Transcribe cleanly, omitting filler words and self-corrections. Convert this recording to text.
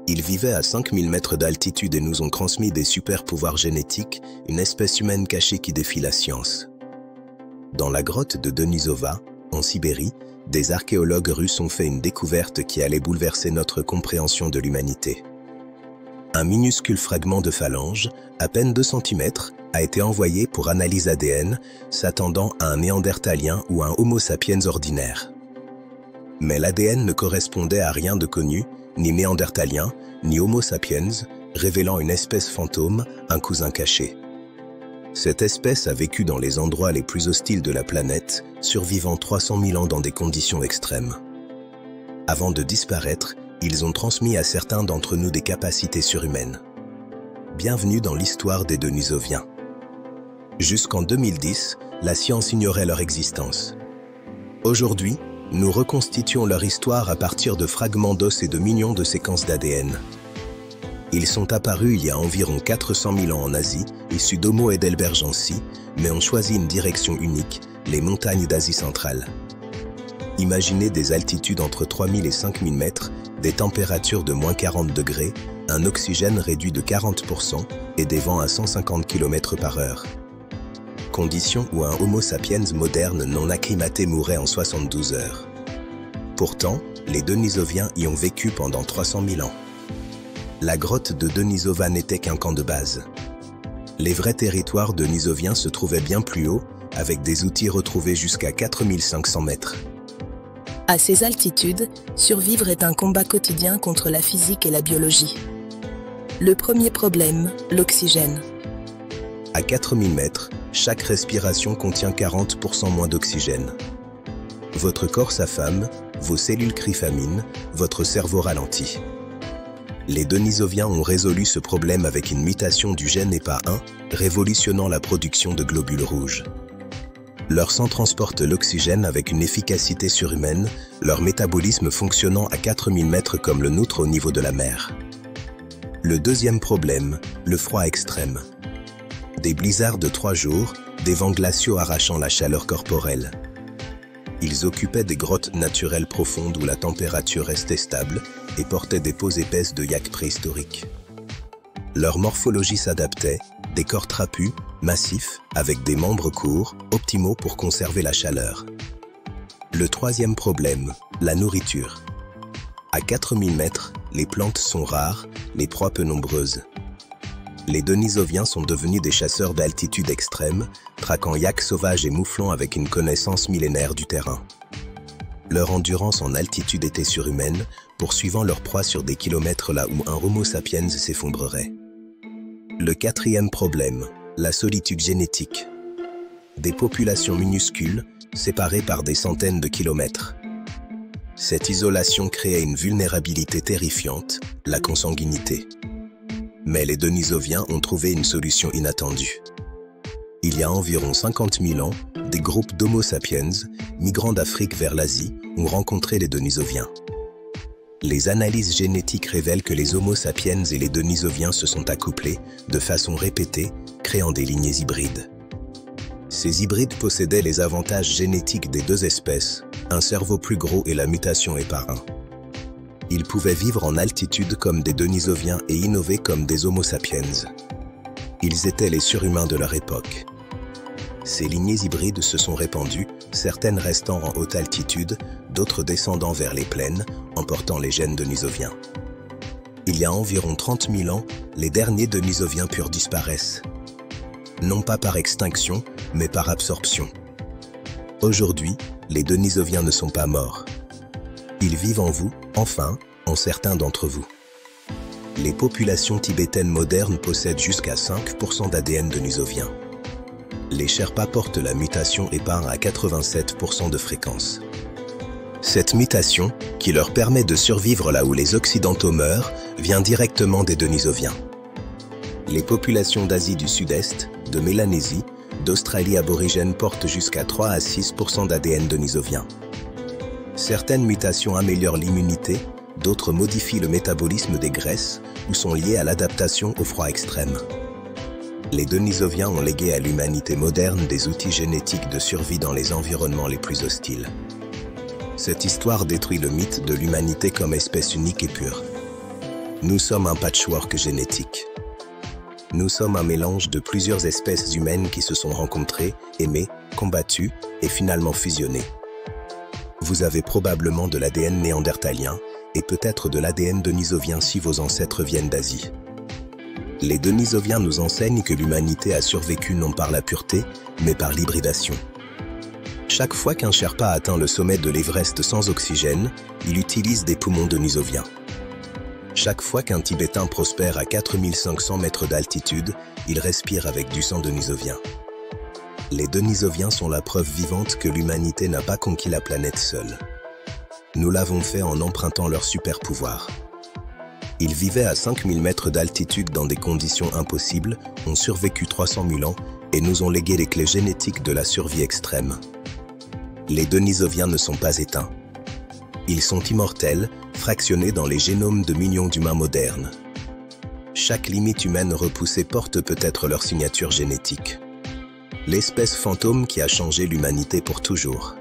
Ils vivaient à 5000 mètres d'altitude et nous ont transmis des super pouvoirs génétiques, une espèce humaine cachée qui défie la science. Dans la grotte de Denisova, en Sibérie, des archéologues russes ont fait une découverte qui allait bouleverser notre compréhension de l'humanité. Un minuscule fragment de phalange, à peine 2 cm, a été envoyé pour analyse ADN, s'attendant à un néandertalien ou un Homo sapiens ordinaire. Mais l'ADN ne correspondait à rien de connu, ni néandertalien, ni Homo sapiens, révélant une espèce fantôme, un cousin caché. Cette espèce a vécu dans les endroits les plus hostiles de la planète, survivant 300 000 ans dans des conditions extrêmes. Avant de disparaître, ils ont transmis à certains d'entre nous des capacités surhumaines. Bienvenue dans l'histoire des Denisoviens. Jusqu'en 2010, la science ignorait leur existence. Aujourd'hui, nous reconstituons leur histoire à partir de fragments d'os et de millions de séquences d'ADN. Ils sont apparus il y a environ 400 000 ans en Asie, issus d'Homo heidelbergensis, mais ont choisi une direction unique, les montagnes d'Asie centrale. Imaginez des altitudes entre 3000 et 5000 mètres, des températures de moins 40 degrés, un oxygène réduit de 40% et des vents à 150 km/h. Conditions où un Homo sapiens moderne non acclimaté mourrait en 72 heures. Pourtant, les Denisoviens y ont vécu pendant 300 000 ans. La grotte de Denisova n'était qu'un camp de base. Les vrais territoires denisoviens se trouvaient bien plus haut, avec des outils retrouvés jusqu'à 4500 mètres. À ces altitudes, survivre est un combat quotidien contre la physique et la biologie. Le premier problème, l'oxygène. À 4000 mètres, chaque respiration contient 40% moins d'oxygène. Votre corps s'affame, vos cellules crient famine, votre cerveau ralentit. Les Denisoviens ont résolu ce problème avec une mutation du gène EPA1, révolutionnant la production de globules rouges. Leur sang transporte l'oxygène avec une efficacité surhumaine, leur métabolisme fonctionnant à 4000 mètres comme le nôtre au niveau de la mer. Le deuxième problème, le froid extrême. Des blizzards de 3 jours, des vents glaciaux arrachant la chaleur corporelle. Ils occupaient des grottes naturelles profondes où la température restait stable et portaient des peaux épaisses de yaks préhistoriques. Leur morphologie s'adaptait, des corps trapus, massifs, avec des membres courts, optimaux pour conserver la chaleur. Le troisième problème, la nourriture. À 4000 mètres, les plantes sont rares, les proies peu nombreuses. Les Denisoviens sont devenus des chasseurs d'altitude extrême, traquant yaks sauvages et mouflons avec une connaissance millénaire du terrain. Leur endurance en altitude était surhumaine, poursuivant leur proie sur des kilomètres là où un Homo sapiens s'effondrerait. Le quatrième problème, la solitude génétique. Des populations minuscules, séparées par des centaines de kilomètres. Cette isolation créait une vulnérabilité terrifiante, la consanguinité. Mais les Denisoviens ont trouvé une solution inattendue. Il y a environ 50 000 ans, des groupes d'Homo sapiens, migrant d'Afrique vers l'Asie, ont rencontré les Denisoviens. Les analyses génétiques révèlent que les Homo sapiens et les Denisoviens se sont accouplés de façon répétée, créant des lignées hybrides. Ces hybrides possédaient les avantages génétiques des deux espèces, un cerveau plus gros et la mutation EPA1. Ils pouvaient vivre en altitude comme des Denisoviens et innover comme des Homo sapiens. Ils étaient les surhumains de leur époque. Ces lignées hybrides se sont répandues, certaines restant en haute altitude, d'autres descendant vers les plaines, emportant les gènes denisoviens. Il y a environ 30 000 ans, les derniers Denisoviens purs disparaissent. Non pas par extinction, mais par absorption. Aujourd'hui, les Denisoviens ne sont pas morts. Ils vivent en vous, enfin, en certains d'entre vous. Les populations tibétaines modernes possèdent jusqu'à 5% d'ADN denisovien. Les Sherpas portent la mutation EPA1 à 87% de fréquence. Cette mutation, qui leur permet de survivre là où les Occidentaux meurent, vient directement des Denisoviens. Les populations d'Asie du Sud-Est, de Mélanésie, d'Australie aborigène portent jusqu'à 3 à 6% d'ADN denisovien. Certaines mutations améliorent l'immunité, d'autres modifient le métabolisme des graisses ou sont liées à l'adaptation au froid extrême. Les Denisoviens ont légué à l'humanité moderne des outils génétiques de survie dans les environnements les plus hostiles. Cette histoire détruit le mythe de l'humanité comme espèce unique et pure. Nous sommes un patchwork génétique. Nous sommes un mélange de plusieurs espèces humaines qui se sont rencontrées, aimées, combattues et finalement fusionnées. Vous avez probablement de l'ADN néandertalien et peut-être de l'ADN denisovien si vos ancêtres viennent d'Asie. Les denisoviens nous enseignent que l'humanité a survécu non par la pureté, mais par l'hybridation. Chaque fois qu'un Sherpa atteint le sommet de l'Everest sans oxygène, il utilise des poumons denisoviens. Chaque fois qu'un Tibétain prospère à 4500 mètres d'altitude, il respire avec du sang denisovien. Les denisoviens sont la preuve vivante que l'humanité n'a pas conquis la planète seule. Nous l'avons fait en empruntant leur super pouvoir. Ils vivaient à 5000 mètres d'altitude dans des conditions impossibles, ont survécu 300 000 ans et nous ont légué les clés génétiques de la survie extrême. Les denisoviens ne sont pas éteints. Ils sont immortels, fractionnés dans les génomes de millions d'humains modernes. Chaque limite humaine repoussée porte peut-être leur signature génétique. L'espèce fantôme qui a changé l'humanité pour toujours.